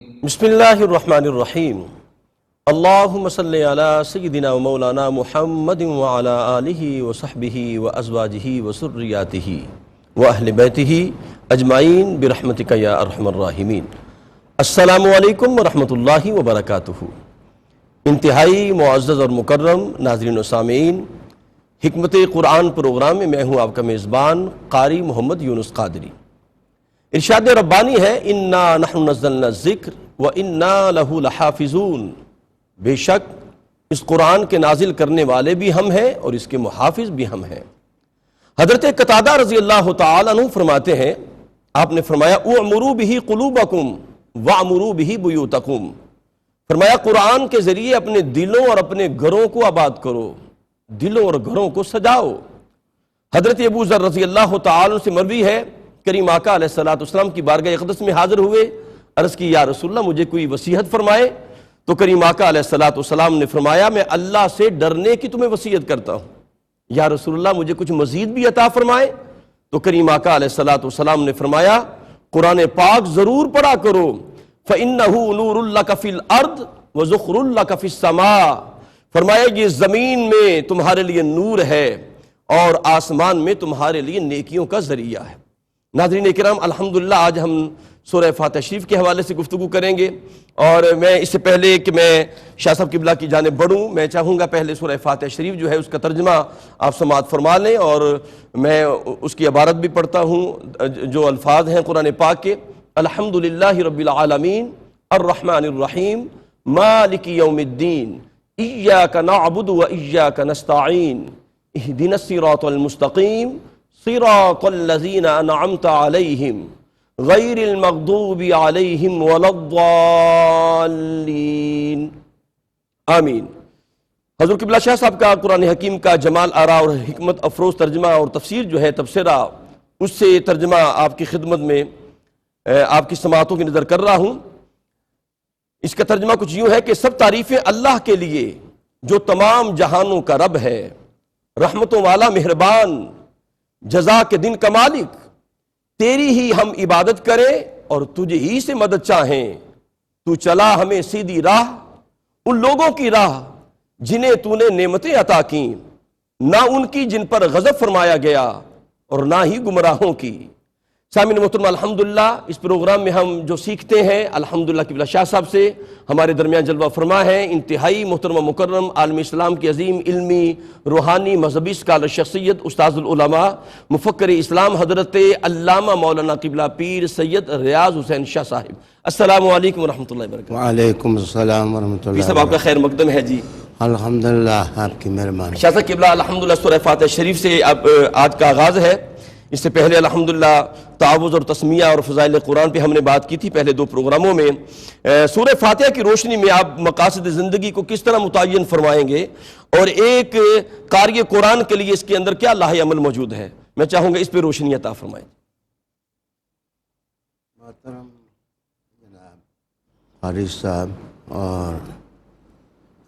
بسم اللہ الرحمن الرحیم اللہم صلی علی سیدنا و مولانا محمد وعلی آلہ وصحبہ وازواجہ وذریاتہ واہل بیتہ اجمعین برحمتک یا ارحم الراحمین۔ السلام علیکم ورحمۃ اللہ وبرکاتہ۔ انتہائی معزز اور مکرم ناظرین و سامعین، حکمت قرآن پروگرام میں میں ہوں آپ کا میزبان قاری محمد یونس قادری۔ ارشاد ربانی ہے انا نحن نزلنا الذکر وانا لہ لحافظون، بے شک اس قرآن کے نازل کرنے والے بھی ہم ہیں اور اس کے محافظ بھی ہم ہیں۔ حضرت قتادہ رضی اللہ تعالیٰ عنہ فرماتے ہیں، آپ نے فرمایا اعمروا بہ قلوبکم واعمروا بہ بیوتکم، فرمایا قرآن کے ذریعے اپنے دلوں اور اپنے گھروں کو آباد کرو، دلوں اور گھروں کو سجاؤ۔ حضرت ابو ذر رضی اللہ تعالیٰ عنہ سے مروی ہے، کریم آقا علیہ السلام کی بارگاہ اقدس میں حاضر ہوئے، عرض کی یا رسول اللہ مجھے کوئی وصیت فرمائے، تو کریم آقا علیہ السلام نے فرمایا میں اللہ سے ڈرنے کی تمہیں وصیت کرتا ہوں۔ یا رسول اللہ مجھے کچھ مزید بھی عطا فرمائے، تو کریم آقا علیہ السلام نے فرمایا قرآن پاک ضرور پڑھا کرو، فَإِنَّهُ نُورٌ لَكَ فِي الْأَرْضِ وَذُخْرٌ لَكَ فِي السَّمَاءِ، فرمایا یہ زمین میں تمہارے لیے نور ہے اور آسمان میں تمہارے لیے نیکیوں کا ذریعہ ہے۔ ناظرین اکرام، الحمدللہ آج ہم سورہ فاتحہ شریف کے حوالے سے گفتگو کریں گے، اور میں اس سے پہلے کہ میں شاہ صاحب قبلہ کی جانب بڑھوں، میں چاہوں گا پہلے سورہ فاتحہ شریف جو ہے اس کا ترجمہ آپ سماعت فرما لیں، اور میں اس کی عبارت بھی پڑھتا ہوں جو الفاظ ہیں قرآن پاک کے۔ الحمدللہ رب العالمین الرحمن الرحیم مالک یوم الدین ایاک نعبد و ایاک نستعین اہدنا الصراط المستقیم صراط الذین انعمت علیہم غیر المغضوب علیہم ولا الضالین آمین۔ حضور قبلہ شاہ صاحب کا قرآن حکیم کا جمال آرا اور حکمت افروز ترجمہ اور تفسیر جو ہے تبصرہ، اس سے ترجمہ آپ کی خدمت میں آپ کی سماعتوں کی نظر کر رہا ہوں۔ اس کا ترجمہ کچھ یوں ہے کہ سب تعریفیں اللہ کے لیے جو تمام جہانوں کا رب ہے، رحمتوں والا مہربان، جزا کے دن کا مالک، تیری ہی ہم عبادت کریں اور تجھے ہی سے مدد چاہیں۔ تو چلا ہمیں سیدھی راہ، ان لوگوں کی راہ جنہیں تو نے نعمتیں عطا کیں، نہ ان کی جن پر غضب فرمایا گیا اور نہ ہی گمراہوں کی۔ سامعین محترم، الحمدللہ اس پروگرام میں ہم جو سیکھتے ہیں الحمدللہ قبلہ شاہ صاحب سے ہمارے درمیان جلوہ فرما ہے انتہائی محترم و مکرم عالم اسلام کی عظیم علمی روحانی مذہبی اسکالر شخصیت استاذ العلماء مفکر اسلام حضرت علامہ مولانا قبلہ پیر سید ریاض حسین شاہ صاحب۔ السلام علیکم ورحمۃ اللہ وبرکاتہ۔ وعلیکم السلام ورحمۃ اللہ۔ پیر صاحب آپ کا خیر مقدم ہے جی۔ الحمدللہ آپ کی مہربانی۔ شاہ صاحب قبلہ الحمدللہ سورہ فاتحہ شریف سے آج کا آغاز ہے۔ اس سے پہلے الحمدللہ تعوذ اور تسمیہ اور فضائل قرآن پہ ہم نے بات کی تھی پہلے دو پروگراموں میں۔ سورہ فاتحہ کی روشنی میں آپ مقاصد زندگی کو کس طرح متعین فرمائیں گے، اور ایک قاری قرآن کے لیے اس کے اندر کیا لاہ عمل موجود ہے، میں چاہوں گا اس پہ روشنی عطا فرمائیں۔ محترم جناب قاری صاحب اور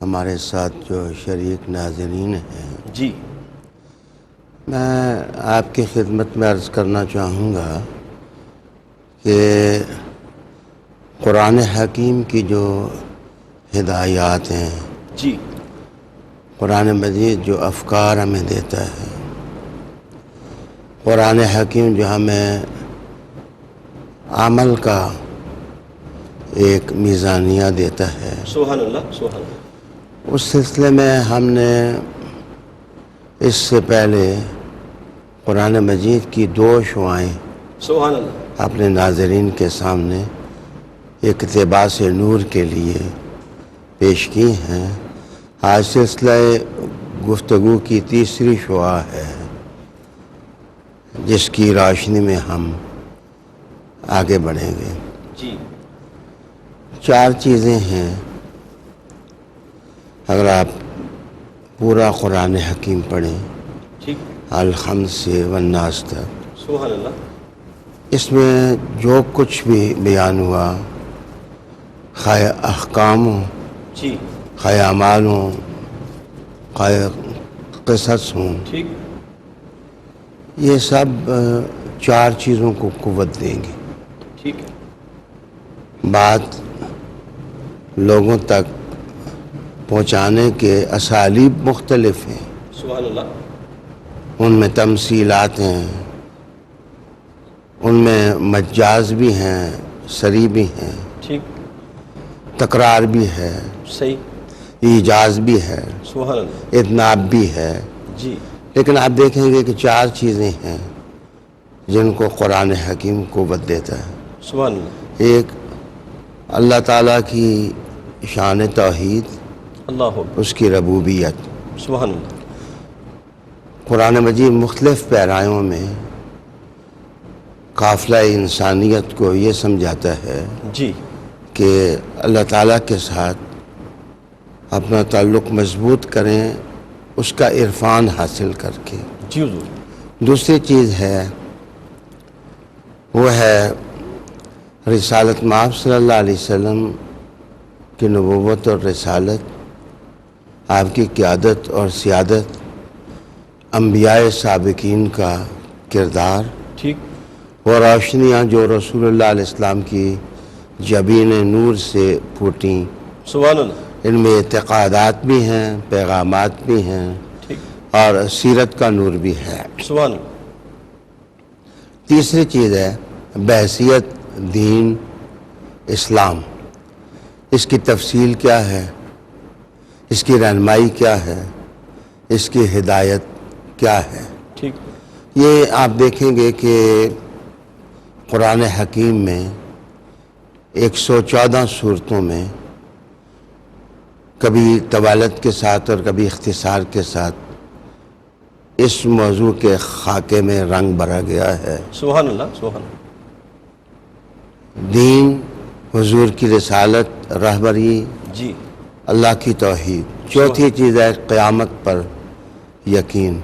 ہمارے ساتھ جو شریک ناظرین ہیں جی، میں آپ کی خدمت میں عرض کرنا چاہوں گا کہ قرآن حکیم کی جو ہدایات ہیں، جی، قرآن مجید جو افکار ہمیں دیتا ہے، قرآن حکیم جو ہمیں عمل کا ایک میزانیہ دیتا ہے، سبحان اللہ سبحان اللہ۔ اس سلسلے میں ہم نے اس سے پہلے قرآن مجید کی دو شعائیں سبحان اللہ۔ اپنے ناظرین کے سامنے اقتباس نور کے لیے پیش کی ہیں۔ آج سلسلہ گفتگو کی تیسری شعاع ہے جس کی روشنی میں ہم آگے بڑھیں گے۔ جی، چار چیزیں ہیں، اگر آپ پورا قرآن حکیم پڑھیں ٹھیک، الحمد سے والناس تک، سبحان اللہ۔ اس میں جو کچھ بھی بیان ہوا، خواہ احکام ہوں، جی، خواہ اعمال ہوں، خواہ قصص ہوں، ٹھیک، یہ سب چار چیزوں کو قوت دیں گے۔ ٹھیک ہے، بات لوگوں تک پہنچانے کے اسالیب مختلف ہیں. سبحان اللہ. ان میں تمثیلات ہیں، ان میں مجاز بھی ہیں، سری بھی ہیں، ٹھیک. تکرار بھی ہے، صحیح. ایجاز بھی ہے، سبحان اللہ. اتناب بھی ہے. جی. لیکن آپ دیکھیں گے کہ 4 چیزیں ہیں جن کو قرآن حکیم قوت دیتا ہے. سبحان اللہ. ایک، اللہ تعالیٰ کی شان توحید، اللہ اکبر. اس کی ربوبیت. سبحان اللہ. قرآن مجید مختلف پیرایوں میں قافلہ انسانیت کو یہ سمجھاتا ہے جی. کہ اللہ تعالیٰ کے ساتھ اپنا تعلق مضبوط کریں، اس کا عرفان حاصل کر کے. جی حضور. دوسری چیز ہے وہ ہے رسالت مآب صلی اللہ علیہ وسلم کی نبوت اور رسالت، آپ کی قیادت اور سیادت، انبیاء سابقین کا کردار، ٹھیک. وہ روشنیاں جو رسول اللہ علیہ السلام کی جبین نور سے پھوٹیں. سبحان اللہ. ان میں اعتقادات بھی ہیں، پیغامات بھی ہیں، ٹھیک. اور سیرت کا نور بھی ہے. سبحان اللہ. تیسری چیز ہے بحثیت دین اسلام، اس کی تفصیل کیا ہے، اس کی رہنمائی کیا ہے، اس کی ہدایت کیا ہے. ٹھیک. یہ آپ دیکھیں گے کہ قرآن حکیم میں 114 صورتوں میں کبھی طوالت کے ساتھ اور کبھی اختصار کے ساتھ اس موضوع کے خاکے میں رنگ بھرا گیا ہے. سبحان اللہ. سبحان اللہ. دین، حضور کی رسالت، رہبری، جی. اللہ کی توحید. چوتھی چیز ہے قیامت پر یقین.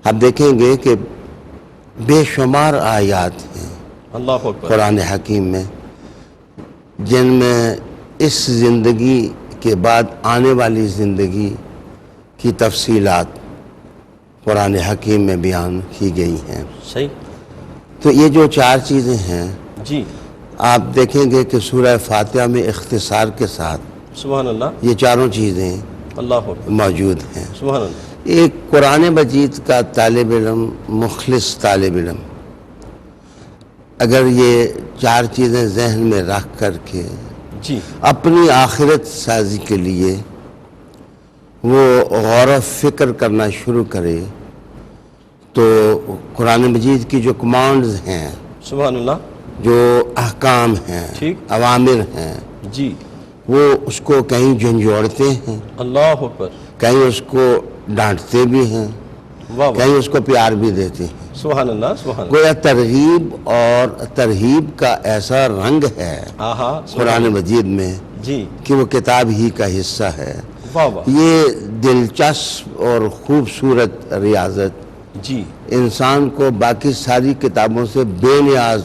آپ دیکھیں گے کہ بے شمار آیات ہیں اللہ اکبر. قرآن حکیم میں جن میں اس زندگی کے بعد آنے والی زندگی کی تفصیلات قرآن حکیم میں بیان کی گئی ہیں. صحیح. تو یہ جو 4 چیزیں ہیں، جی. آپ دیکھیں گے کہ سورہ فاتحہ میں اختصار کے ساتھ سبحان اللہ. یہ 4 چیزیں اللہ اکبر. موجود ہیں. سبحان اللہ. ایک قرآن مجید کا طالب علم، مخلص طالب علم، اگر یہ 4 چیزیں ذہن میں رکھ کر کے جی. اپنی آخرت سازی کے لیے وہ غور و فکر کرنا شروع کرے تو قرآن مجید کی جو کمانڈز ہیں، سبحان اللہ. جو احکام ہیں، ٹھیک. اوامر ہیں، جی. وہ اس کو کہیں جھنجھوڑتے ہیں، اللہ اکبر. کہیں اس کو ڈانٹتے بھی ہیں، واہ واہ. کہیں اس کو پیار بھی دیتے ہیں. سبحان اللہ. سبحان اللہ. گویا ترغیب اور ترہیب کا ایسا رنگ ہے آہا. قرآن مجید میں جی. کہ وہ کتاب ہی کا حصہ ہے. واہ واہ. یہ دلچسپ اور خوبصورت ریاضت جی. انسان کو باقی ساری کتابوں سے بے نیاز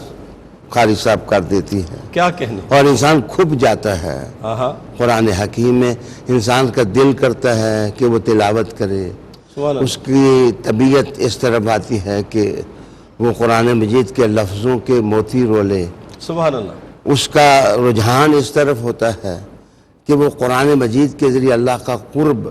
قاری صاحب کر دیتی ہے، کیا کہنے. اور انسان کھپ جاتا ہے آہا. قرآن حکیم میں. انسان کا دل کرتا ہے کہ وہ تلاوت کرے. سبحان اللہ. اس کی طبیعت اس طرف آتی ہے کہ وہ قرآن مجید کے لفظوں کے موتی رولے. سبحان اللہ. اس کا رجحان اس طرف ہوتا ہے کہ وہ قرآن مجید کے ذریعے اللہ کا قرب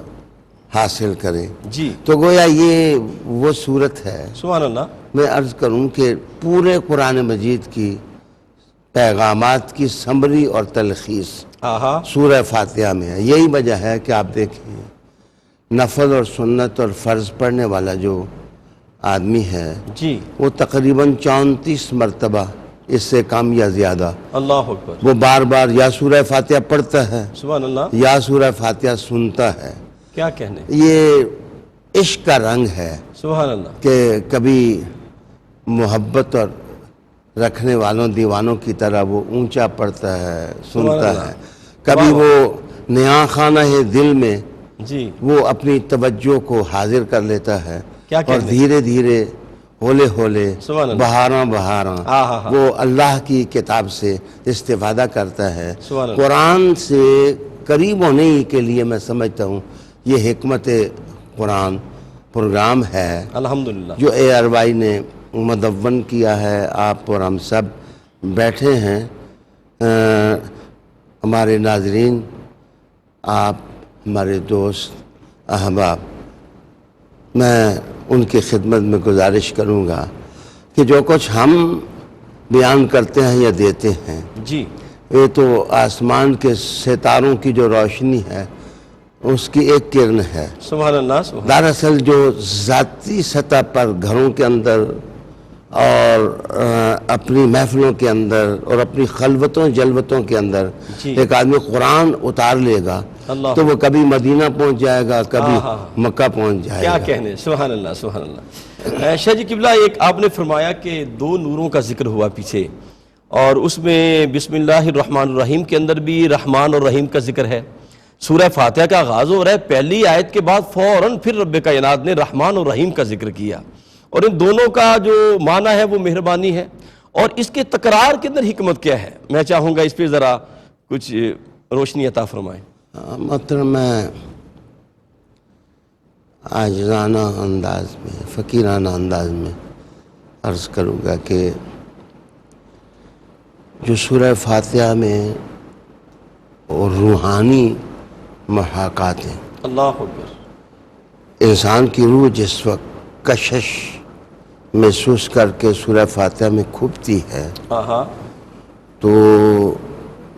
حاصل کرے. جی. تو گویا یہ وہ صورت ہے. سبحان اللہ. میں عرض کروں کہ پورے قرآن مجید کی پیغامات کی سمری اور تلخیص آہا. سورہ فاتحہ میں ہے. یہی وجہ ہے کہ آپ دیکھیں نفل اور سنت اور فرض پڑھنے والا جو آدمی ہے جی. وہ تقریباً 34 مرتبہ، اس سے کم یا زیادہ، اللہ اکبر. وہ بار بار یا سورہ فاتحہ پڑھتا ہے سبحان اللہ. یا سورہ فاتحہ سنتا ہے. کیا کہنے. یہ عشق کا رنگ ہے سبحان اللہ. کہ کبھی محبت اور رکھنے والوں دیوانوں کی طرح وہ اونچا پڑھتا ہے، سنتا ہے. کبھی وہ نیا خانہ ہے دل میں جی. وہ اپنی توجہ کو حاضر کر لیتا ہے کیا اور کہنے. دھیرے دھیرے ہولے ہولے سبحان اللہ. بہاراں بہاراں آہا. وہ اللہ کی کتاب سے استفادہ کرتا ہے. سبحان اللہ. قرآن سے قریب ہونے ہی کے لیے میں سمجھتا ہوں یہ حکمت قرآن پروگرام ہے الحمدللہ. جو ARY نے مدون کیا ہے. آپ اور ہم سب بیٹھے ہیں ہمارے ناظرین، آپ ہمارے دوست احباب، میں ان کی خدمت میں گزارش کروں گا کہ جو کچھ ہم بیان کرتے ہیں یا دیتے ہیں، جی یہ تو آسمان کے ستاروں کی جو روشنی ہے اس کی ایک کرن ہے۔ سبحان اللہ، سبحان دراصل جو ذاتی سطح پر گھروں کے اندر اور اپنی محفلوں کے اندر اور اپنی خلوتوں جلوتوں کے اندر جی۔ ایک آدمی قرآن اتار لے گا اللہ، تو وہ کبھی مدینہ پہنچ جائے گا، کبھی مکہ پہنچ جائے کیا گا۔ کہنے، سبحان اللہ، سبحان اللہ۔ شاہ جی قبلہ، ایک آپ نے فرمایا کہ دو نوروں کا ذکر ہوا پیچھے، اور اس میں بسم اللہ الرحمن الرحیم کے اندر بھی رحمان اور رحیم کا ذکر ہے۔ سورہ فاتحہ کا آغاز ہو رہا ہے، پہلی آیت کے بعد فوراً پھر رب کائنات نے رحمان اور رحیم کا ذکر کیا، اور ان دونوں کا جو معنی ہے وہ مہربانی ہے، اور اس کے تکرار کے اندر حکمت کیا ہے؟ میں چاہوں گا اس پہ ذرا کچھ روشنی عطا فرمائیں۔ محترم، میں عاجزانہ انداز میں، فقیرانہ انداز میں عرض کروں گا کہ جو سورہ فاتحہ میں روحانی محاکات ہیں، اللہ اکبر، انسان کی روح جس وقت کشش محسوس کر کے سورہ فاتحہ میں کھپتی ہے تو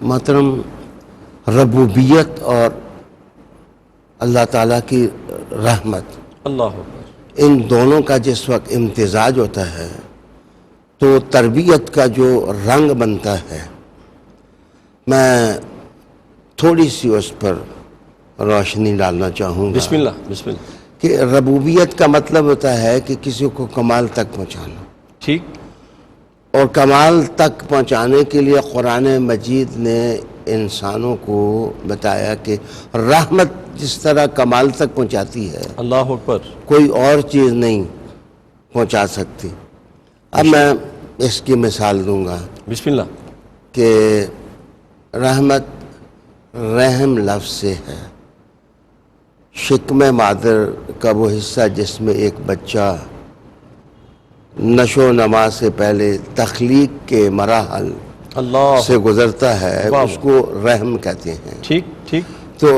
محترم ربوبیت اور اللہ تعالیٰ کی رحمت، اللہ اکبر، ان دونوں کا جس وقت امتزاج ہوتا ہے تو تربیت کا جو رنگ بنتا ہے، میں تھوڑی سی اس پر روشنی ڈالنا چاہوں گا۔ بسم اللہ، بسم اللہ۔ کہ ربوبیت کا مطلب ہوتا ہے کہ کسی کو کمال تک پہنچانا، ٹھیک، اور کمال تک پہنچانے کے لیے قرآن مجید نے انسانوں کو بتایا کہ رحمت جس طرح کمال تک پہنچاتی ہے، اللہ اکبر، کوئی اور چیز نہیں پہنچا سکتی۔ اب میں اس کی مثال دوں گا بسم اللہ۔ کہ رحمت رحم لفظ سے ہے، شکم مادر کا وہ حصہ جس میں ایک بچہ نشو و نما سے پہلے تخلیق کے مراحل اللہ سے گزرتا ہے، واہ، اس کو رحم کہتے ہیں۔ ٹھیک ٹھیک، تو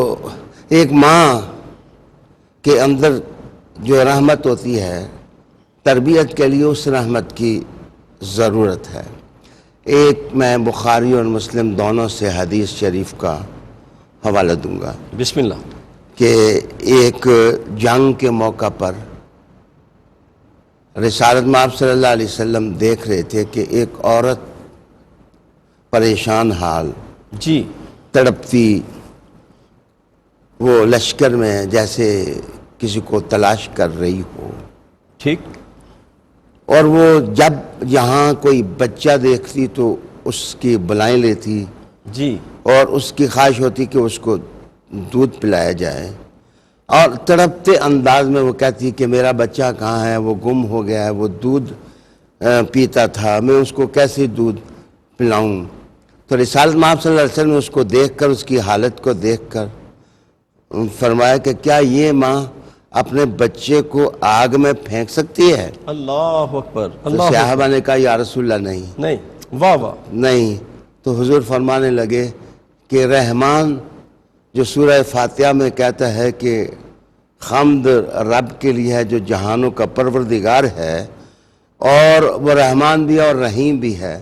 ایک ماں کے اندر جو رحمت ہوتی ہے، تربیت کے لیے اس رحمت کی ضرورت ہے۔ ایک میں بخاری اور مسلم دونوں سے حدیث شریف کا حوالہ دوں گا بسم اللہ۔ کہ ایک جنگ کے موقع پر رسالت مآب صلی اللہ علیہ وسلم دیکھ رہے تھے کہ ایک عورت پریشان حال، جی، تڑپتی، وہ لشکر میں جیسے کسی کو تلاش کر رہی ہو، ٹھیک، اور وہ جب یہاں کوئی بچہ دیکھتی تو اس کی بلائیں لیتی، جی، اور اس کی خواہش ہوتی کہ اس کو دودھ پلایا جائے، اور تڑپتے انداز میں وہ کہتی کہ میرا بچہ کہاں ہے، وہ گم ہو گیا ہے، وہ دودھ پیتا تھا، میں اس کو کیسے دودھ پلاؤں۔ تو رسالت مآب صلی اللہ علیہ وسلم نے اس کو دیکھ کر، اس کی حالت کو دیکھ کر فرمایا کہ کیا یہ ماں اپنے بچے کو آگ میں پھینک سکتی ہے؟ اللہ اکبر، تو اللہ صحابہ نے کہا یا رسول اللہ نہیں نہیں، واہ واہ، نہیں۔ تو حضور فرمانے لگے کہ رحمان جو سورہ فاتحہ میں کہتا ہے کہ حمد رب کے لیے ہے جو جہانوں کا پروردگار ہے، اور وہ رحمان بھی ہے اور رحیم بھی ہے،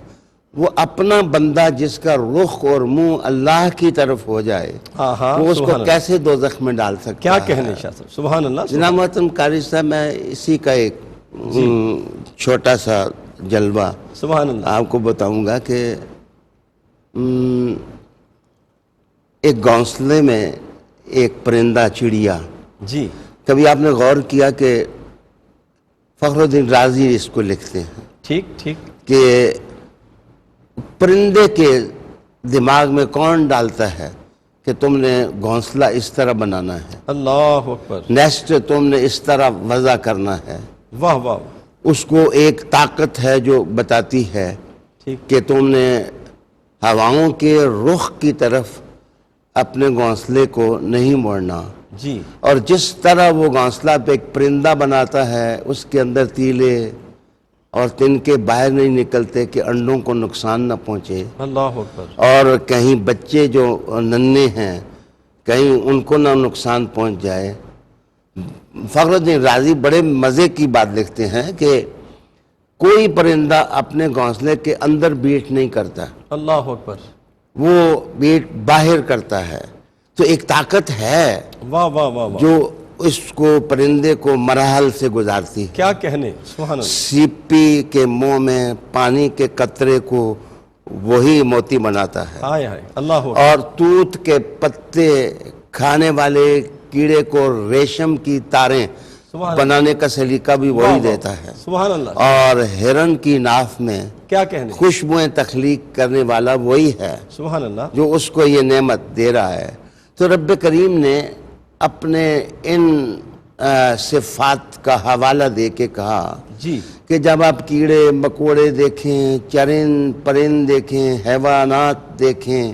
وہ اپنا بندہ جس کا رخ اور منہ اللہ کی طرف ہو جائے، وہ اس کو کیسے دوزخ میں ڈال سکتا ہے؟ کیا کہنے شاہ صاحب، سبحان اللہ۔ جناب محترم قاری صاحب، میں اسی کا ایک چھوٹا سا جلوہ سبحان اللہ، آپ کو بتاؤں گا کہ ایک گھونسلے میں ایک پرندہ، چڑیا، جی، کبھی آپ نے غور کیا کہ فخر الدین رازی اس کو لکھتے ہیں ٹھیک ٹھیک، کہ پرندے کے دماغ میں کون ڈالتا ہے کہ تم نے گھونسلہ اس طرح بنانا ہے، اللہ اکبر، نیسٹ تم نے اس طرح وضع کرنا ہے، واہ واہ، اس کو ایک طاقت ہے جو بتاتی ہے ٹھیک، کہ تم نے ہواؤں کے رخ کی طرف اپنے گھونسلے کو نہیں موڑنا، جی، اور جس طرح وہ گھونسلہ پہ ایک پرندہ بناتا ہے، اس کے اندر تیلے اور تنکے باہر نہیں نکلتے کہ انڈوں کو نقصان نہ پہنچے، اللہ اکبر، اور کہیں بچے جو ننھے ہیں کہیں ان کو نہ نقصان پہنچ جائے۔ فخر الدین رازی بڑے مزے کی بات لکھتے ہیں کہ کوئی پرندہ اپنے گھونسلے کے اندر بیٹ نہیں کرتا، اللہ اکبر، وہ بیٹ باہر کرتا ہے۔ تو ایک طاقت ہے واہ واہ واہ واہ، جو اس کو پرندے کو مراحل سے گزارتی ہے۔ کیا کہنے، سبحان اللہ، سیپی کے منہ میں پانی کے قطرے کو وہی موتی بناتا ہے، ہائے ہائے، اللہ اکبر، اور توت کے پتے کھانے والے کیڑے کو ریشم کی تاریں سبحان بنانے کا سلیقہ بھی واہ وہی واہ، دیتا ہے، سبحان اللہ، اور ہرن کی ناف میں کیا کہنے، خوشبوئیں تخلیق کرنے والا وہی ہے سبحان اللہ، جو اس کو یہ نعمت دے رہا ہے۔ تو رب کریم نے اپنے ان صفات کا حوالہ دے کے کہا جی، کہ جب آپ کیڑے مکوڑے دیکھیں، چرند پرند دیکھیں، حیوانات دیکھیں،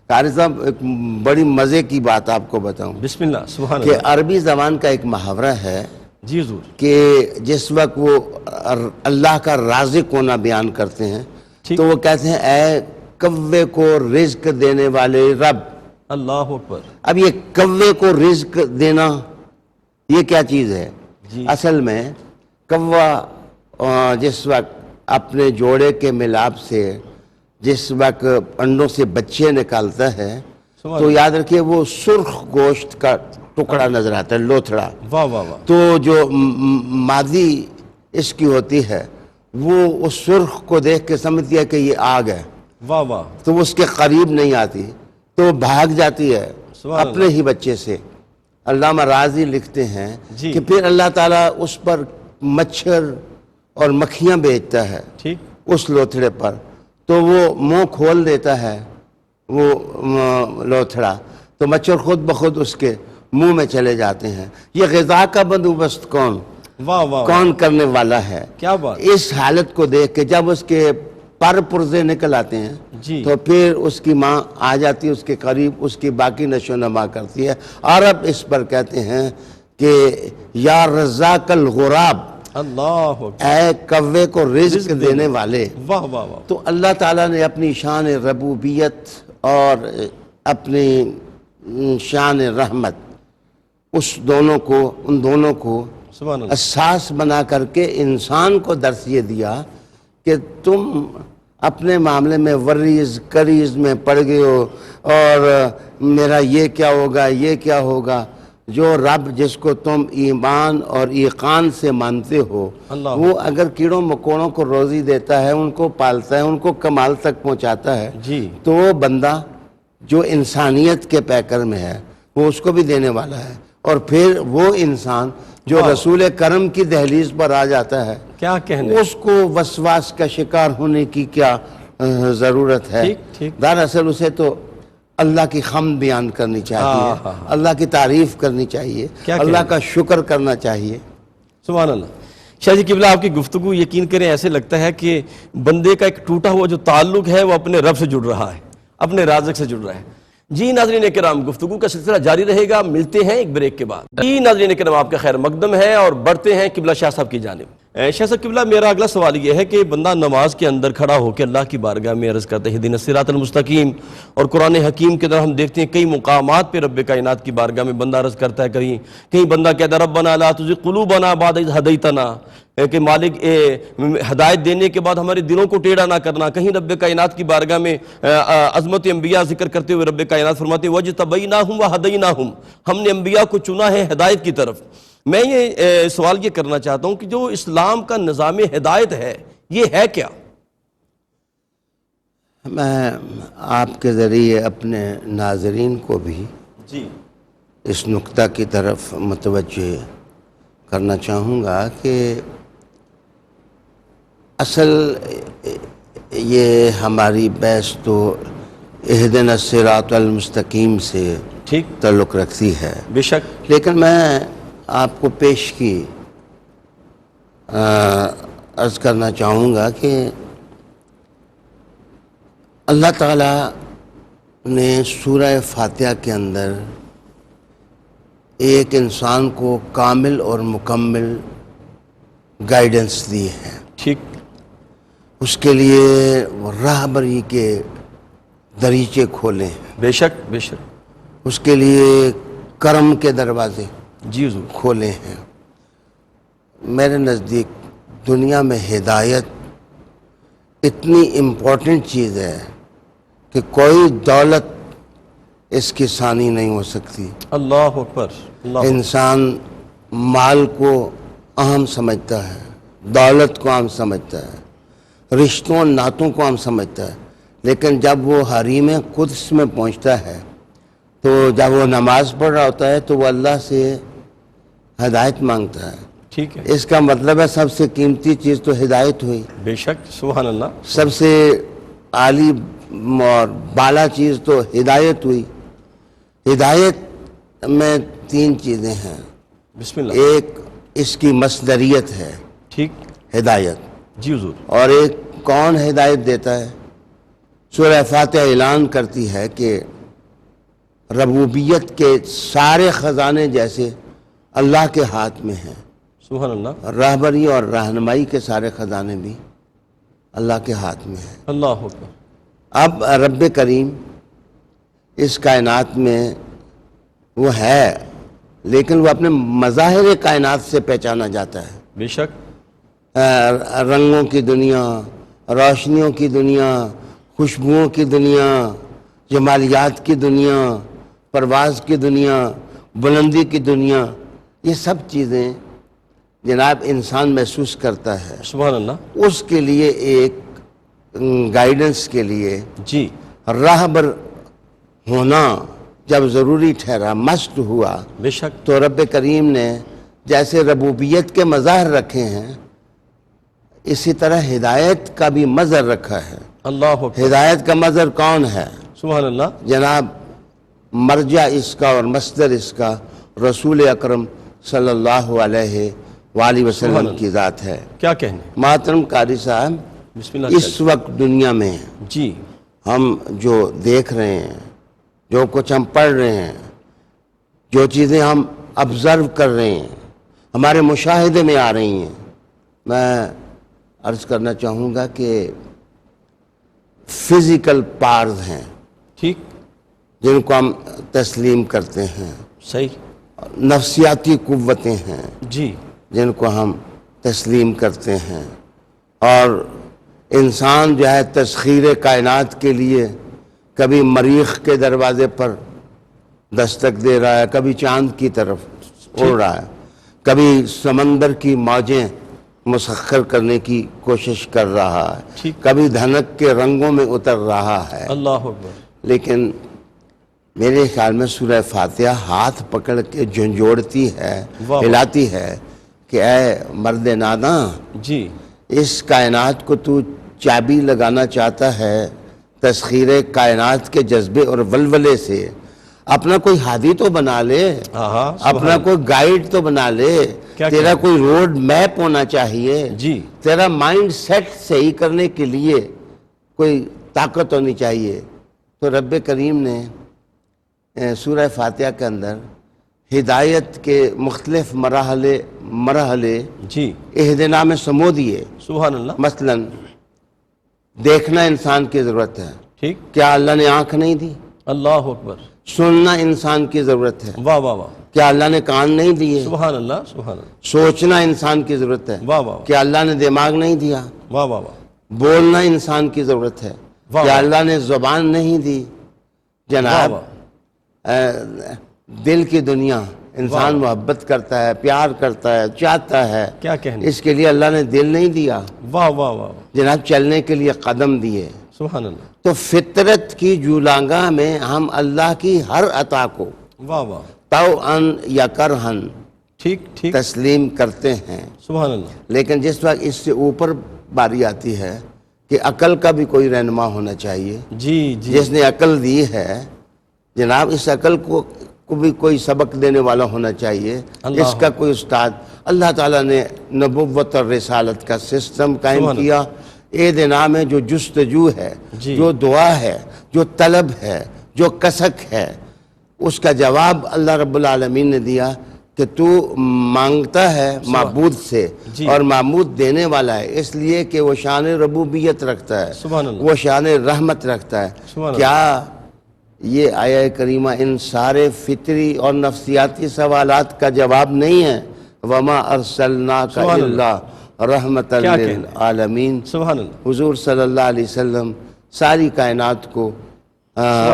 قاری صاحب ایک بڑی مزے کی بات آپ کو بتاؤں بسم اللہ، سبحان کہ اللہ، عربی زبان کا ایک محاورہ ہے جی حضور، کہ جس وقت وہ اللہ کا رازق ہونا بیان کرتے ہیں ٹھیک، تو وہ کہتے ہیں اے کوے کو رزق دینے والے رب۔ اللہ اکبر، اب یہ کوے کو رزق دینا یہ کیا چیز ہے؟ جی، اصل میں کوا جس وقت اپنے جوڑے کے ملاب سے جس وقت انڈوں سے بچے نکالتا ہے سبحان تو اللہ، یاد رکھیے وہ سرخ گوشت کا ٹکڑا نظر آتا ہے، لوتھڑا۔ واہ واہ واہ، تو جو مادی اس کی ہوتی ہے وہ اس سرخ کو دیکھ کے سمجھتی ہے کہ یہ آگ ہے، واہ واہ، تو وہ اس کے قریب نہیں آتی، تو بھاگ جاتی ہے سبحان اپنے ہی بچے سے۔ علامہ رازی لکھتے ہیں جی، کہ پھر اللہ تعالیٰ اس پر مچھر اور مکھیاں بھیجتا ہے ٹھیک، اس لوتھڑے پر، تو وہ منہ کھول دیتا ہے وہ لوتھڑا، تو مچھر خود بخود اس کے منہ میں چلے جاتے ہیں۔ یہ غذا کا بندوبست واہ واہ واہ، کون کرنے والا ہے؟ کیا بات، اس حالت کو دیکھ کے جب اس کے پر پرزے نکل آتے ہیں جی، تو پھر اس کی ماں آ جاتی ہے اس کے قریب، اس کی باقی نشو نما کرتی ہے۔ عرب اس پر کہتے ہیں کہ یا رزاق الغراب، اللہ اکبر، اے کوے کو رزق دینے والے۔ واہ واہ واہ، تو اللہ تعالیٰ نے اپنی شان ربوبیت اور اپنی شان رحمت ان دونوں کو سبحان اللہ، اساس بنا کر کے انسان کو درس یہ دیا کہ تم اپنے معاملے میں وریز کریز میں پڑ گئے ہو، اور میرا یہ کیا ہوگا، یہ کیا ہوگا۔ جو رب جس کو تم ایمان اور ایقان سے مانتے ہو، اللہ، وہ اگر کیڑوں مکوڑوں کو روزی دیتا ہے، ان کو پالتا ہے، ان کو کمال تک پہنچاتا ہے، جی، تو وہ بندہ جو انسانیت کے پیکر میں ہے وہ اس کو بھی دینے والا ہے۔ اور پھر وہ انسان جو واہ، رسول کرم کی دہلیز پر آ جاتا ہے، کیا کہنے، اس کو وسواس کا شکار ہونے کی کیا ضرورت ہے؟ ٹھیک ٹھیک، دراصل اسے تو اللہ کی حمد بیان کرنی چاہیے، ہاں، ہاں، ہاں، اللہ کی تعریف کرنی چاہیے، کیا اللہ کہنے؟ کا شکر کرنا چاہیے۔ سبحان اللہ۔ شاہ جی قبلہ، آپ کی گفتگو یقین کریں ایسے لگتا ہے کہ بندے کا ایک ٹوٹا ہوا جو تعلق ہے وہ اپنے رب سے جڑ رہا ہے، اپنے رازق سے جڑ رہا ہے۔ جی ناظرین کرام، گفتگو کا سلسلہ جاری رہے گا، ملتے ہیں ایک بریک کے بعد۔ جی ناظرین کرام، آپ کا خیر مقدم ہے اور بڑھتے ہیں قبلہ شاہ صاحب کی جانب۔ شاہ صاحب قبلہ، میرا اگلا سوال یہ ہے کہ بندہ نماز کے اندر کھڑا ہو کے اللہ کی بارگاہ میں عرض کرتے ہیں اہدنا الصراط المستقیم، اور قرآن حکیم کے اندر ہم دیکھتے ہیں کئی مقامات پہ رب کائنات کی بارگاہ میں بندہ عرض کرتا ہے، کہیں بندہ کہتا ہے ربنا لا تزغ قلوبنا بعد اذ ہدیتنا، کہ مالک ہدایت دینے کے بعد ہمارے دلوں کو ٹیڑھا نہ کرنا۔ کہیں رب کائنات کی بارگاہ میں عظمت انبیاء ذکر کرتے ہوئے رب کائنات فرماتے ہیں وَاجْتَبَيْنَاهُمْ وَهَدَيْنَاهُمْ، ہم نے انبیاء کو چنا ہے ہدایت کی طرف۔ میں یہ سوال یہ کرنا چاہتا ہوں کہ جو اسلام کا نظام ہدایت ہے یہ ہے کیا؟ میں آپ کے ذریعے اپنے ناظرین کو بھی جی، اس نقطہ کی طرف متوجہ کرنا چاہوں گا کہ اصل یہ ہماری بحث تو اہدنا الصراط المستقیم سے ٹھیک، تعلق رکھتی ہے، بے شک، لیکن میں آپ کو پیش کی عرض کرنا چاہوں گا کہ اللہ تعالیٰ نے سورہ فاتحہ کے اندر ایک انسان کو کامل اور مکمل گائیڈنس دی ہے۔ ٹھیک. اس کے لیے راہبری کے دریچے کھولے ہیں، بے شک بے شک. اس کے لیے کرم کے دروازے جی حضور. کھولے ہیں. میرے نزدیک دنیا میں ہدایت اتنی امپورٹنٹ چیز ہے کہ کوئی دولت اس کی ثانی نہیں ہو سکتی. اللہ اکبر. اللہ. انسان مال کو اہم سمجھتا ہے، دولت کو اہم سمجھتا ہے، رشتوں ناتوں کو اہم سمجھتا ہے، لیکن جب وہ حریم قدس میں پہنچتا ہے تو جب وہ نماز پڑھ رہا ہوتا ہے تو وہ اللہ سے ہدایت مانگتا ہے. ٹھیک ہے. اس کا مطلب ہے سب سے قیمتی چیز تو ہدایت ہوئی، بے شک. سبحان اللہ. سب سے عالی اور بالا چیز تو ہدایت ہوئی. ہدایت میں 3 چیزیں ہیں. بسم اللہ. ایک اس کی مصدریت ہے ٹھیک. ہدایت، جی حضور. اور ایک کون ہدایت دیتا ہے. سورہ فاتحہ اعلان کرتی ہے کہ ربوبیت کے سارے خزانے جیسے اللہ کے ہاتھ میں ہیں، سبحان اللہ. راہبری اور رہنمائی کے سارے خزانے بھی اللہ کے ہاتھ میں ہیں. اللہ اکبر. اب رب کریم اس کائنات میں وہ ہے، لیکن وہ اپنے مظاہر کائنات سے پہچانا جاتا ہے. بے شک. رنگوں کی دنیا، روشنیوں کی دنیا، خوشبوؤں کی دنیا، جمالیات کی دنیا، پرواز کی دنیا، بلندی کی دنیا، یہ سب چیزیں جناب انسان محسوس کرتا ہے. سبحان اللہ. اس کے لیے ایک گائیڈنس کے لیے جی. راہبر ہونا جب ضروری ٹھہرا، مست ہوا، بے شک. تو رب کریم نے جیسے ربوبیت کے مظاہر رکھے ہیں اسی طرح ہدایت کا بھی مظہر رکھا ہے. اللہ اکبر. ہدایت کا مظہر کون ہے؟ سبحان اللہ. جناب مرجع اس کا اور مصدر اس کا رسول اکرم صلی اللہ علیہ وآلہ وسلم کی ذات ہے. کیا کہنے. محترم قاری صاحب، بسم اللہ. اس وقت دنیا میں جی. ہم جو دیکھ رہے ہیں، جو کچھ ہم پڑھ رہے ہیں، جو چیزیں ہم آبزرو کر رہے ہیں، ہمارے مشاہدے میں آ رہی ہیں، میں عرض کرنا چاہوں گا کہ فزیکل پارز ہیں ٹھیک. جن کو ہم تسلیم کرتے ہیں، صحیح. نفسیاتی قوتیں ہیں جی. جن کو ہم تسلیم کرتے ہیں، اور انسان جو ہے تسخیر کائنات کے لیے کبھی مریخ کے دروازے پر دستک دے رہا ہے، کبھی چاند کی طرف اڑ رہا ہے، کبھی سمندر کی موجیں مسخر کرنے کی کوشش کر رہا ہے، کبھی دھنک کے رنگوں میں اتر رہا ہے. اللہ اکبر. لیکن میرے خیال میں سورہ فاتحہ ہاتھ پکڑ کے جھنجھوڑتی ہے، ہلاتی ہے کہ اے مرد ناداں، جی. اس کائنات کو تو چابی لگانا چاہتا ہے تسخیر کائنات کے جذبے اور ولولے سے، اپنا کوئی ہادی تو بنا لے، اپنا کوئی گائیڈ تو بنا لے، تیرا کوئی روڈ میپ ہونا چاہیے، جی. تیرا مائنڈ سیٹ صحیح کرنے کے لیے کوئی طاقت ہونی چاہیے. تو رب کریم نے سورہ فاتحہ کے اندر ہدایت کے مختلف مرحلے جی. اہدنا میں سمو دیے. سبحان اللہ. مثلا دیکھنا انسان کی ضرورت ہے، ٹھیک. کیا اللہ نے آنکھ نہیں دی؟ اللہ اکبر. سننا انسان کی ضرورت ہے، واہ واہ واہ. کیا اللہ نے کان نہیں دیے؟ سبحان اللہ. سبحان اللہ. سوچنا انسان کی ضرورت ہے، واہ واہ. کیا اللہ نے دماغ نہیں دیا؟ واہ واہ واہ. بولنا انسان کی ضرورت ہے، کیا اللہ نے زبان نہیں دی؟ جناب دل کی دنیا، انسان محبت کرتا ہے، پیار کرتا ہے، چاہتا ہے، کیا کہنے. اس کے لیے اللہ نے دل نہیں دیا، واہ واہ واہ. جناب چلنے کے لیے قدم دیے. سبحان اللہ. تو فطرت کی جولانگاہ میں ہم اللہ کی ہر عطا کو واہ واہ. طوعاً یا کرہن ٹھیک ٹھیک. تسلیم کرتے ہیں. سبحان اللہ. لیکن جس وقت اس سے اوپر باری آتی ہے کہ عقل کا بھی کوئی رہنما ہونا چاہیے، جی جی. جس نے عقل دی ہے، جناب اس عقل کو بھی کوئی سبق دینے والا ہونا چاہیے، اس کا کوئی استاد. اللہ تعالیٰ نے نبوت اور رسالت کا سسٹم قائم کیا. اہدنا میں جو جستجو ہے، جو دعا ہے، جو طلب ہے، جو کسک ہے، اس کا جواب اللہ رب العالمین نے دیا کہ تو مانگتا ہے معبود سے جی۔ اور معبود دینے والا ہے، اس لیے کہ وہ شان ربوبیت رکھتا ہے، سبحان اللہ، وہ شان رحمت رکھتا ہے۔ سبحان اللہ۔ کیا یہ آیہ کریمہ ان سارے فطری اور نفسیاتی سوالات کا جواب نہیں ہے؟ وَمَا أَرْسَلْنَاكَ سبحان إِلَّا رَحْمَةً کیا کہنا ہے؟ لِلْعَالَمِينَ۔ سبحان اللہ، حضور صلی اللہ علیہ وسلم ساری کائنات کو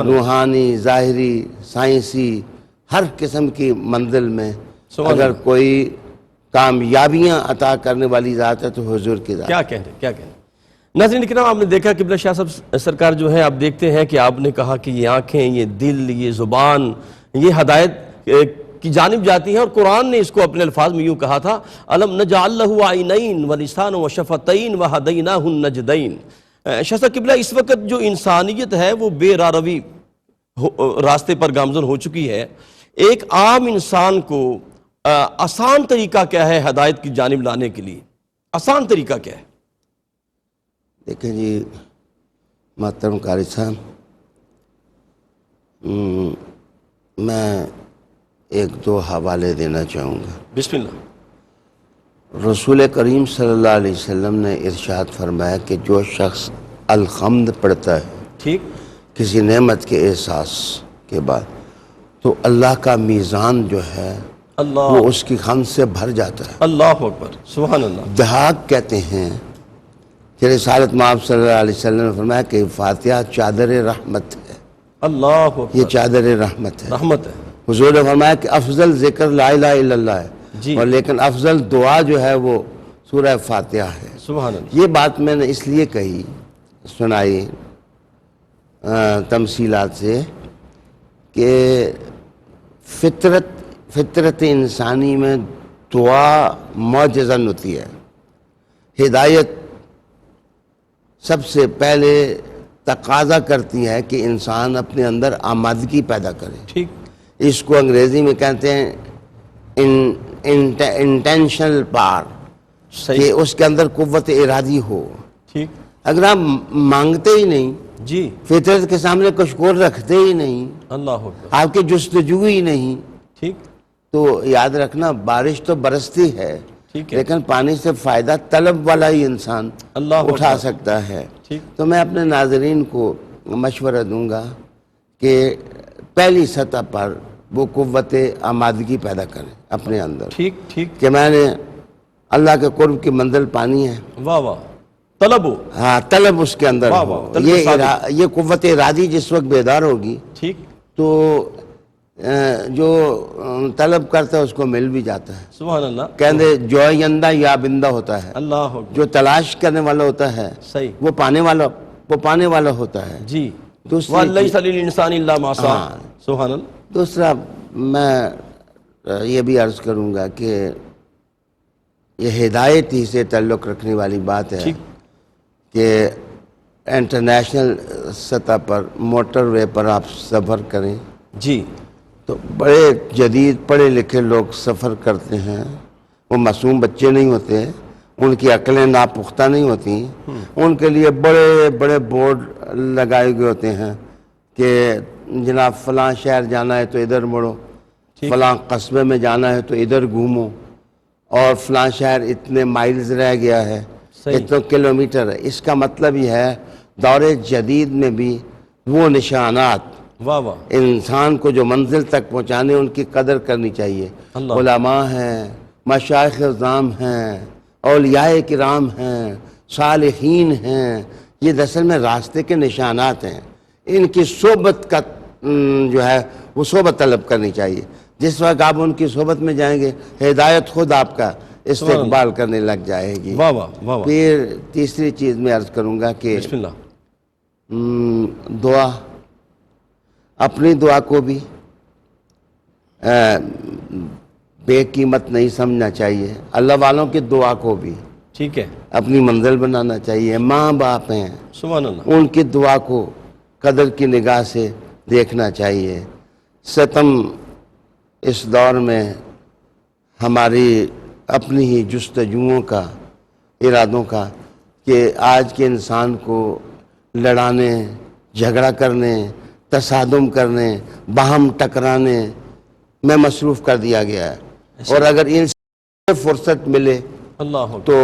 روحانی، ظاہری، سائنسی، ہر قسم کی منزل میں سبحان اگر اللہ۔ کوئی کامیابیاں عطا کرنے والی ذات ہے تو حضور کی ذات۔ کیا کہنے، کیا کہنے۔ ناظرین کرام، آپ نے دیکھا قبلہ شاہ صاحب سرکار جو ہے، آپ دیکھتے ہیں کہ آپ نے کہا کہ یہ آنکھیں، یہ دل، یہ زبان، یہ ہدایت کی جانب جاتی ہیں، اور قرآن نے اس کو اپنے الفاظ میں یوں کہا تھا، أَلَمْ نَجْعَلْ لَهُ عَيْنَيْن وَلِسَانًا وَشَفَتَيْن وَهَدَيْنَاهُ النَّجْدَيْن۔ شاہ صاحب قبلہ، اس وقت جو انسانیت ہے وہ بے راروی راستے پر گامزن ہو چکی ہے۔ ایک عام انسان کو آسان طریقہ کیا ہے ہدایت کی جانب لانے کے لیے؟ آسان طریقہ کیا ہے؟ دیکھیں جی محترم قاری صاحب، میں ایک دو حوالے دینا چاہوں گا۔ بسم اللہ۔ رسول کریم صلی اللہ علیہ وسلم نے ارشاد فرمایا کہ جو شخص الحمد پڑھتا ہے ٹھیک، کسی نعمت کے احساس کے بعد، تو اللہ کا میزان جو ہے اللہ، وہ اس کی حمد سے بھر جاتا ہے۔ اللہ اکبر، سبحان اللہ۔ دہاق کہتے ہیں کہ رسالت مآب صلی اللہ علیہ وسلم نے فرمایا کہ فاتحہ چادر رحمت ہے، اللہ یہ اکبر، چادر رحمت ہے۔ رحمت ہے۔ حضور نے فرمایا کہ افضل ذکر لا الہ الا اللہ ہے، جی، اور لیکن افضل دعا جو ہے وہ سورہ فاتحہ ہے۔ سبحان اللہ۔ یہ بات میں نے اس لیے کہی، سنائی تمثیلات سے، کہ فطرت انسانی میں دعا معجزن ہوتی ہے۔ ہدایت سب سے پہلے تقاضا کرتی ہے کہ انسان اپنے اندر آمادگی پیدا کرے۔ ٹھیک، اس کو انگریزی میں کہتے ہیں انٹینشنل پار، کہ صحیح، اس کے اندر قوت ارادی ہو۔ ٹھیک، اگر آپ مانگتے ہی نہیں، جی، فطرت کے سامنے کشکول رکھتے ہی نہیں، اللہ اکبر، آپ کی جستجو ہی نہیں، ٹھیک، تو یاد رکھنا بارش تو برستی ہے، ٹھیک ہے، لیکن پانی سے فائدہ طلب والا ہی انسان اللہ اٹھا اکبر، سکتا ہے۔ ٹھیک، تو میں اپنے ناظرین کو مشورہ دوں گا کہ پہلی سطح پر وہ قوت آمادگی پیدا کریں اپنے اندر، ٹھیک، ٹھیک، کہ میں نے اللہ کے قرب کی منزل پانی ہے، واہ واہ، طلب ہو، ہاں طلب اس کے اندر واہ ہو۔ واہ، طلب صادق۔ یہ قوت ارادی جس وقت بیدار ہوگی ٹھیک، تو جو طلب کرتا ہے اس کو مل بھی جاتا ہے۔ سبحان اللہ، کہندے جوئندہ یا بندہ ہوتا ہے، اللہ اکبر، جو تلاش کرنے والا ہوتا ہے صحیح، وہ پانے والا ہوتا ہے۔ جی، دوسری وَلَيْسَ لِلْإِنسَانِ إِلَّا مَا سَعَى، ہاں۔ سبحان اللہ۔ دوسرا میں یہ بھی عرض کروں گا کہ یہ ہدایت ہی سے تعلق رکھنے والی بات ہے ٹھیک، کہ انٹرنیشنل سطح پر موٹر وے پر آپ سفر کریں جی، تو بڑے جدید پڑھے لکھے لوگ سفر کرتے ہیں، وہ معصوم بچے نہیں ہوتے، ان کی عقلیں ناپختہ نہیں ہوتی، ان کے لیے بڑے بڑے بورڈ لگائے گئے ہوتے ہیں کہ جناب فلاں شہر جانا ہے تو ادھر مڑو، فلاں قصبے میں جانا ہے تو ادھر گھومو، اور فلاں شہر اتنے مائلز رہ گیا ہے، صحیح، اتنے کلومیٹر ہے۔ اس کا مطلب یہ ہے دور جدید میں بھی وہ نشانات واہ واہ، انسان کو جو منزل تک پہنچانے ان کی قدر کرنی چاہیے۔ اللہ، علماء ہیں، مشائخ اعظام ہیں، اولیاء کرام ہیں، صالحین ہیں، یہ دراصل میں راستے کے نشانات ہیں۔ ان کی صحبت کا جو ہے وہ صحبت طلب کرنی چاہیے۔ جس وقت آپ ان کی صحبت میں جائیں گے ہدایت خود آپ کا استقبال کرنے لگ جائے گی۔ واہ واہ، واہ واہ، پھر تیسری چیز میں عرض کروں گا کہ بسم اللہ، دعا، اپنی دعا کو بھی بے قیمت نہیں سمجھنا چاہیے، اللہ والوں کی دعا کو بھی ٹھیک ہے، اپنی منزل بنانا چاہیے۔ ماں باپ ہیں، سبحان اللہ، ان کی دعا کو قدر کی نگاہ سے دیکھنا چاہیے۔ ستم اس دور میں ہماری اپنی ہی جستجوؤں کا، ارادوں کا، کہ آج کے انسان کو لڑانے، جھگڑا کرنے، تصادم کرنے، باہم ٹکرانے میں مصروف کر دیا گیا ہے۔ اور اگر ان سے فرصت ملے اللہ تو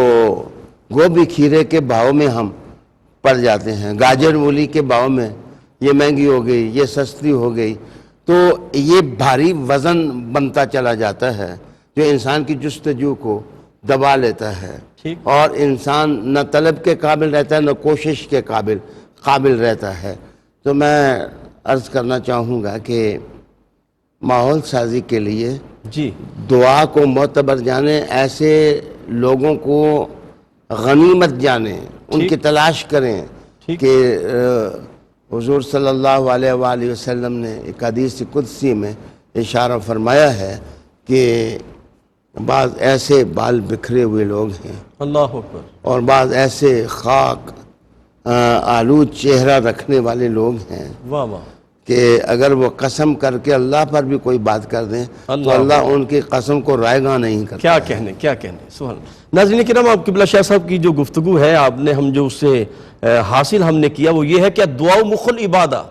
گوبھی کھیرے کے بھاؤ میں ہم پڑ جاتے ہیں، گاجر مولی کے بھاؤ میں یہ مہنگی ہو گئی، یہ سستی ہو گئی، تو یہ بھاری وزن بنتا چلا جاتا ہے جو انسان کی جستجو کو دبا لیتا ہے، ٹھیک، اور انسان نہ طلب کے قابل رہتا ہے نہ کوشش کے قابل رہتا ہے۔ تو میں عرض کرنا چاہوں گا کہ ماحول سازی کے لیے جی دعا کو معتبر جانیں، ایسے لوگوں کو غنیمت جانیں، ان ٹھیک، کی تلاش کریں ٹھیک، کہ حضور صلی اللہ علیہ وآلہ وسلم نے ایک حدیث قدسی میں اشارہ فرمایا ہے کہ بعض ایسے بال بکھرے ہوئے لوگ ہیں اللہ اکبر، اور بعض ایسے خاک آلود چہرہ رکھنے والے لوگ ہیں واہ واہ، کہ اگر وہ قسم کر کے اللہ پر بھی کوئی بات کر دیں تو اللہ اللہ ان کی قسم کو رائگاں نہیں کرتا۔ کیا کہنے کیا کہنے، سبحان اللہ۔ ناظرین کرام، آپ قبلہ شاہ صاحب کی جو گفتگو ہے آپ نے ہم جو اس سے حاصل ہم نے کیا وہ یہ ہے کہ دعا مخ العبادہ،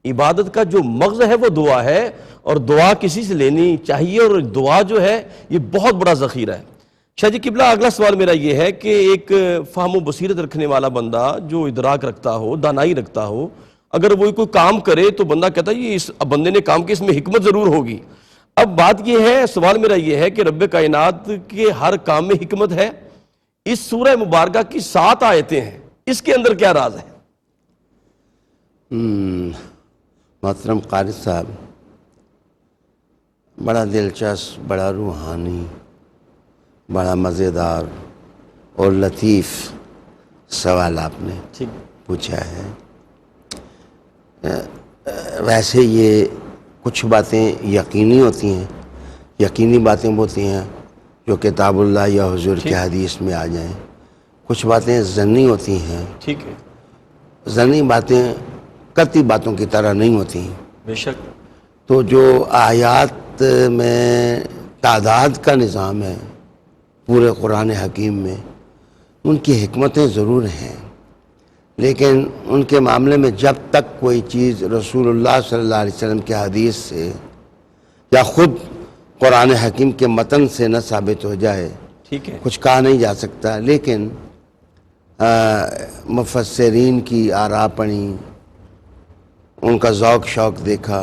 عبادت کا جو مغز ہے وہ دعا ہے، اور دعا کسی سے لینی چاہیے، اور دعا جو ہے یہ بہت بڑا ذخیرہ ہے۔ شاہ جی قبلہ اگلا سوال میرا یہ ہے کہ ایک فہم و بصیرت رکھنے والا بندہ جو ادراک رکھتا ہو، دانائی رکھتا ہو، اگر وہ کوئی کام کرے تو بندہ کہتا ہے یہ اس بندے نے کام کی اس میں حکمت ضرور ہوگی۔ اب بات یہ ہے، سوال میرا یہ ہے کہ رب کائنات کے ہر کام میں حکمت ہے، اس سورہ مبارکہ کی 7 آیتیں ہیں، اس کے اندر کیا راز ہے؟ محترم قاری صاحب، بڑا دلچسپ، بڑا روحانی، بڑا مزیدار اور لطیف سوال آپ نے ٹھیک، پوچھا ہے۔ ویسے یہ کچھ باتیں یقینی ہوتی ہیں، یقینی باتیں ہوتی ہیں جو کتاب اللہ یا حضور کی حدیث میں آ جائیں، کچھ باتیں ظنی ہوتی ہیں۔ ٹھیک ہے، ظنی باتیں قطعی باتوں کی طرح نہیں ہوتی ہیں۔ بے شک، تو جو آیات میں تعداد کا نظام ہے پورے قرآن حکیم میں، ان کی حکمتیں ضرور ہیں، لیکن ان کے معاملے میں جب تک کوئی چیز رسول اللہ صلی اللہ علیہ وسلم کے حدیث سے یا خود قرآن حکیم کے متن سے نہ ثابت ہو جائے ٹھیک ہے، کچھ کہا نہیں جا سکتا۔ لیکن مفسرین کی آراء پڑھی، ان کا ذوق شوق دیکھا،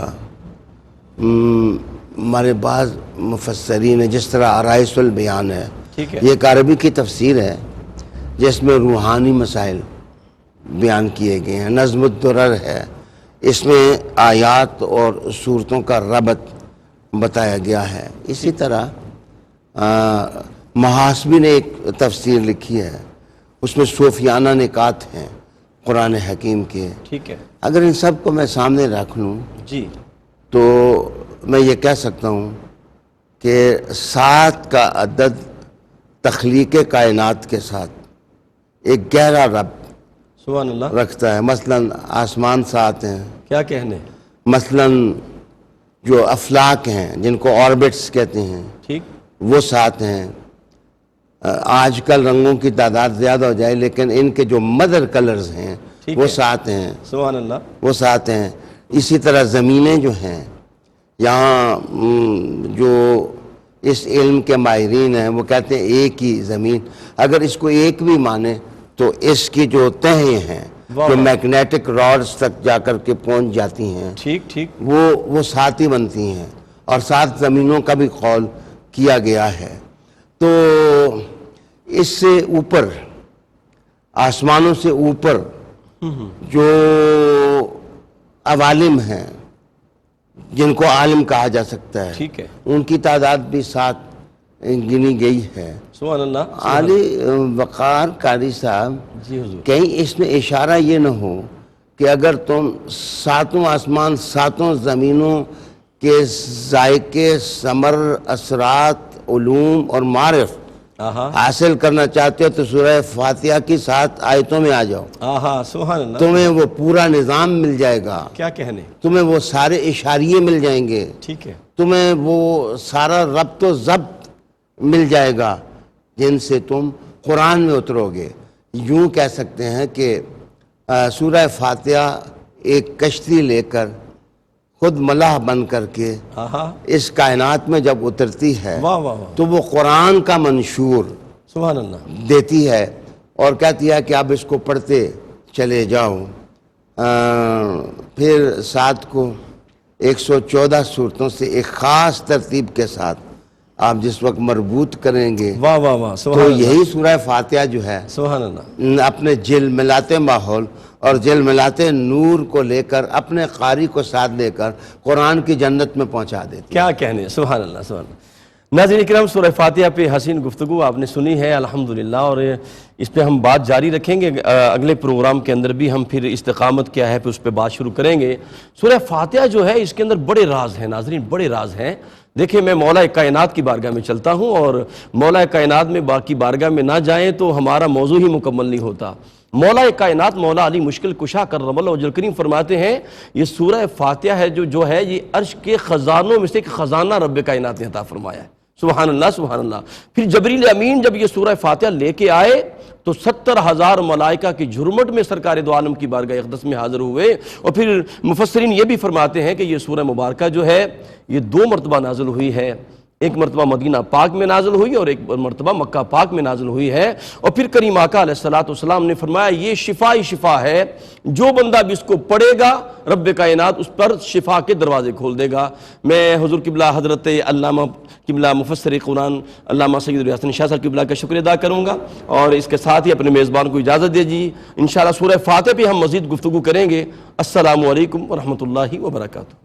ہمارے بعض مفسرین ہیں، جس طرح آرائس البیان ہے، ٹھیک ہے، یہ ایک عربی کی تفسیر ہے جس میں روحانی مسائل بیان کیے گئے ہیں۔ نظم الدرر ہے، اس میں آیات اور صورتوں کا ربط بتایا گیا ہے۔ اسی طرح محاسبی نے ایک تفسیر لکھی ہے، اس میں صوفیانہ نکات ہیں قرآن حکیم کے۔ ٹھیک ہے، اگر ان سب کو میں سامنے رکھ لوں جی تو میں یہ کہہ سکتا ہوں کہ 7 کا عدد تخلیق کائنات کے ساتھ ایک گہرا ربط سبحان اللہ، رکھتا ہے۔ مثلاً آسمان 7 ہیں، کیا کہنے، مثلاً جو افلاک ہیں جن کو آربٹس کہتے ہیں ٹھیک، وہ 7 ہیں۔ آج کل رنگوں کی تعداد زیادہ ہو جائے لیکن ان کے جو مدر کلرز ہیں ٹھیک وہ ہے، 7 ہیں، سبحان اللہ، وہ 7 ہیں۔ اسی طرح زمینیں جو ہیں، یہاں جو اس علم کے ماہرین ہیں وہ کہتے ہیں ایک ہی زمین، اگر اس کو ایک بھی مانے تو اس کی جو تہیں ہیں جو میگنیٹک راڈز تک جا کر کے پہنچ جاتی ہیں ٹھیک ٹھیک، وہ 7 ہی بنتی ہیں، اور 7 زمینوں کا بھی قول کیا گیا ہے۔ تو اس سے اوپر، آسمانوں سے اوپر جو عوالم ہیں جن کو عالم کہا جا سکتا ہے، ٹھیک ہے، ان کی تعداد بھی 7 گنی گئی ہے۔ سبحان اللہ، عالی وقار قاری صاحب، جی حضور، کہیں اس میں اشارہ یہ نہ ہو کہ اگر تم 7 آسمان 7 زمینوں کے ذائقے، ثمر، اثرات، علوم اور معرف آہا حاصل کرنا چاہتے ہو تو سورہ فاتحہ کی 7 آیتوں میں آ جاؤ، آہا، سبحان اللہ، تمہیں وہ پورا نظام مل جائے گا، کیا کہنے، تمہیں وہ سارے اشاریے مل جائیں گے، ٹھیک ہے، تمہیں وہ سارا ربط و ضبط مل جائے گا جن سے تم قرآن میں اترو گے۔ یوں کہہ سکتے ہیں کہ سورہ فاتحہ ایک کشتی لے کر خود ملح بن کر کے آہا اس کائنات میں جب اترتی ہے واہ واہ واہ تو وہ قرآن کا منشور سبحان اللہ دیتی ہے اور کہتی ہے کہ اب اس کو پڑھتے چلے جاؤ۔ پھر ساتھ کو 114 صورتوں سے ایک خاص ترتیب کے ساتھ آپ جس وقت مربوط کریں گے واہ واہ واہ سبحان تو اللہ یہی سورہ فاتحہ جو ہے سبحان اللہ اپنے جل ملاتے ماحول اور جل ملاتے نور کو لے کر اپنے قاری کو ساتھ لے کر قرآن کی جنت میں پہنچا دیتی ہے۔ کیا کہنے، سبحان اللہ سبحان اللہ۔ ناظرین اکرام، سورہ فاتحہ پہ حسین گفتگو آپ نے سنی ہے الحمدللہ، اور اس پہ ہم بات جاری رکھیں گے۔ اگلے پروگرام کے اندر بھی ہم پھر استقامت کیا ہے پہ اس پہ بات شروع کریں گے۔ سورہ فاتحہ جو ہے اس کے اندر بڑے راز ہیں ناظرین، بڑے راز ہیں۔ دیکھیں میں مولا کائنات کی بارگاہ میں چلتا ہوں، اور مولا کائنات میں باقی بارگاہ میں نہ جائیں تو ہمارا موضوع ہی مکمل نہیں ہوتا۔ مولا کائنات مولا علی مشکل کشا کرم اللہ وجہ کریم فرماتے ہیں یہ سورہ فاتحہ ہے جو ہے یہ عرش کے خزانوں میں سے ایک خزانہ رب کائنات نے عطا فرمایا ہے۔ سبحان اللہ سبحان اللہ۔ پھر جبریل امین جب یہ سورہ فاتحہ لے کے آئے تو 70,000 ملائکہ کی جھرمٹ میں سرکار دو عالم کی بارگاہ اقدس میں حاضر ہوئے۔ اور پھر مفسرین یہ بھی فرماتے ہیں کہ یہ سورہ مبارکہ جو ہے یہ 2 مرتبہ نازل ہوئی ہے، ایک مرتبہ مدینہ پاک میں نازل ہوئی اور ایک مرتبہ مکہ پاک میں نازل ہوئی ہے۔ اور پھر کریم آقا علیہ السلام نے فرمایا یہ شفا ہی شفا ہے، جو بندہ بھی اس کو پڑھے گا رب کائنات اس پر شفا کے دروازے کھول دے گا۔ میں حضور قبلہ حضرت علامہ قبلہ مفسر قرآن علامہ سید الحسن شاہ صاحب قبلہ کا شکر ادا کروں گا، اور اس کے ساتھ ہی اپنے میزبان کو اجازت دیجیے۔ انشاءاللہ سورہ فاتحہ پہ ہم مزید گفتگو کریں گے۔ السلام علیکم ورحمۃ اللہ وبرکاتہ۔